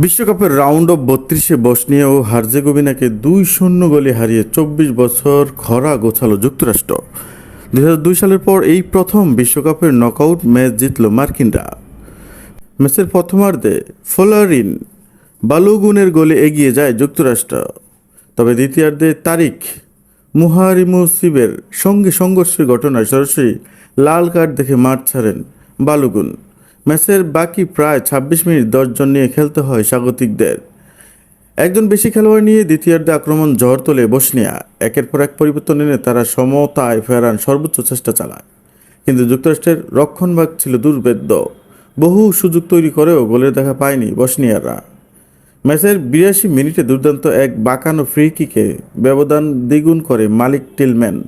বিশ্বকাপের round of 32-এ Bosnia ও হার্জেগোভিনাকে 2-0 গোলে হারিয়ে 24 বছর খরা গোছালো যুক্তরাষ্ট্র। 2002 সালের পর এই প্রথম বিশ্বকাপের নকআউট ম্যাচ জিতল মার্কিনরা। ম্যাচের প্রথমার্ধে ফোলারিন বালুগুনের গোলে এগিয়ে যায় যুক্তরাষ্ট্র, তবে দ্বিতীয়ার্ধে তারিক মুহারিমুসিবের সঙ্গে সংঘর্ষের ঘটনায় সরাসরি লাল কার্ড দেখে মাঠ ছাড়েন বালুগুন। ম্যাচের বাকি প্রায় 26 মিনিট 10 জন নিয়ে খেলতে হয় স্বাগতিকদের। একজন বেশি খেলোয়াড় নিয়ে দ্বিতীয়ার্ধে আক্রমণ ঝড় তোলে বসনিয়া। একের পর এক পরিবর্তন এনে তারা সমতায় ফেরার সর্বোচ্চ চেষ্টা চালায়, কিন্তু যুক্তরাষ্ট্রের রক্ষণভাগ ছিল দুর্ভেদ্য। বহু সুযোগ তৈরি করেও গোলের দেখা পায়নি বসনিয়ারা। ম্যাচের 82 মিনিটে দুর্দান্ত এক বাঁকানো ফ্রি কিকে ব্যবধান দ্বিগুণ করে মালিক টিলম্যান।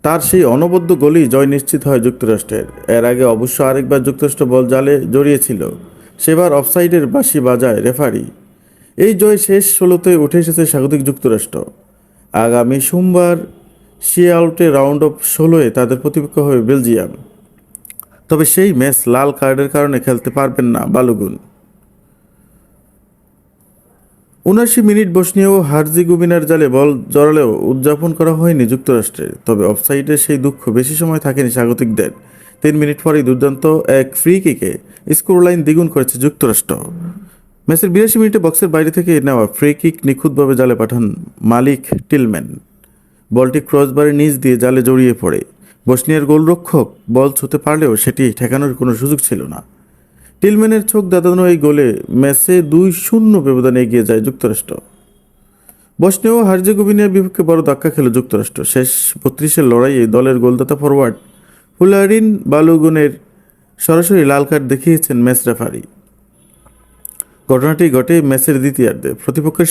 তার সেই অনবদ্য গোলেই জয় নিশ্চিত হয় যুক্তরাষ্ট্রের। এর আগে অবশ্য আরেকবার যুক্তরাষ্ট্র বল জালে জড়িয়েছিল, সেবার অফসাইডের বাঁশি বাজায় রেফারি। এই জয় শেষ 16-তে উঠে এসেছে স্বাগতিক যুক্তরাষ্ট্র। আগামী সোমবার শিয়াউটে রাউন্ড অফ 16-এ তাদের প্রতিপক্ষ হবে বেলজিয়াম। তবে সেই ম্যাচ লাল কার্ডের কারণে খেলতে পারবেন না বালুগুন। 79 মিনিট বসনিয়া ও হার্জেগোভিনার জালে বল জড়ালেও উদযাপন করা হয়নি যুক্তরাষ্ট্রের। তবে অফসাইডের সেই দুঃখ বেশি সময় থাকেনি স্বাগতিকদের। 3 মিনিট পরেই দুর্দান্ত এক ফ্রি কিকে স্কোর লাইন দ্বিগুণ করেছে যুক্তরাষ্ট্র। ম্যাচের 82 মিনিটে বক্সের বাইরে থেকে নেওয়া ফ্রি কিক নিখুঁতভাবে জালে পাঠান মালিক টিলম্যান। বলটি ক্রসবারের নিচ দিয়ে জালে জড়িয়ে পড়ে। বসনিয়ার গোলরক্ষক বল ছুঁতে পারলেও সেটি ঠেকানোর কোনো সুযোগ ছিল না। টিলম্যানের চোখ দাদানো এই গোলে ম্যাচে 2-0 ব্যবধানে এগিয়ে যায় যুক্তরাষ্ট্র। বসনিয়া ও হার্জেগোভিনার বিপক্ষে বড় ধাক্কা খেল যুক্তরাষ্ট্র। শেষ 32-এর লড়াইয়ে দলের গোলদাতা ফরওয়ার্ড ফুলারিন বালুগুনের সরাসরি লাল কার্ড দেখিয়েছেন ম্যাচ রেফারি। ঘটনাটি ঘটে ম্যাচের দ্বিতীয়ার্ধে। প্রতিপক্ষের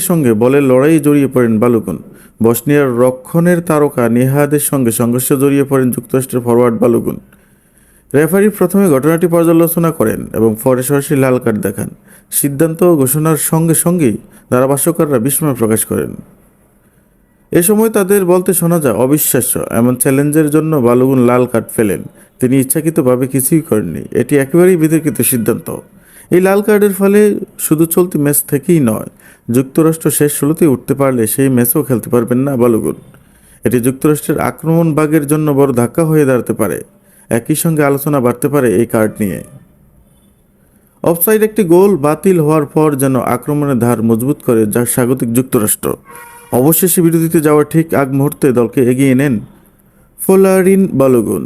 সঙ্গে বলের লড়াইয়ে জড়িয়ে পড়েন বালুগুন। বসনিয়ার রক্ষণের তারকা নিহাদের সঙ্গে সংঘর্ষে জড়িয়ে পড়েন যুক্তরাষ্ট্রের ফরওয়ার্ড বালুগুন। রেফারি প্রথমে ঘটনাটি পর্যালোচনা করেন এবং পরে সরাসরি লাল কার্ড দেখান। সিদ্ধান্ত ঘোষণার সঙ্গে সঙ্গেই ধারাভাষ্যকাররা বিস্ময় প্রকাশ করেন। এ সময় তাদের বলতে শোনা যায়, অবিশ্বাস্য, এমন চ্যালেঞ্জের জন্য বালুগুন লাল কার্ড ফেলেন। তিনি ইচ্ছাকৃতভাবে কিছুই করেননি, এটি একেবারেই বিতর্কিত সিদ্ধান্ত। এই লাল কার্ডের ফলে শুধু চলতি ম্যাচ থেকেই নয়, যুক্তরাষ্ট্র শেষ 16-তে উঠতে পারলে সেই ম্যাচও খেলতে পারবেন না বালুগুন। এটি যুক্তরাষ্ট্রের আক্রমণ ভাগের জন্য বড় ধাক্কা হয়ে দাঁড়াতে পারে। একই সঙ্গে আলোচনা বাড়তে পারে এই কার্ড নিয়ে। অফসাইড একটি গোল বাতিল হওয়ার পর যেন আক্রমণের ধার মজবুত করে যা স্বাগতিক যুক্তরাষ্ট্র। অবশেষে বিরতিতে যাওয়ার ঠিক আগ মুহূর্তে দলকে এগিয়ে নেন ফোলারিন বালুগুন।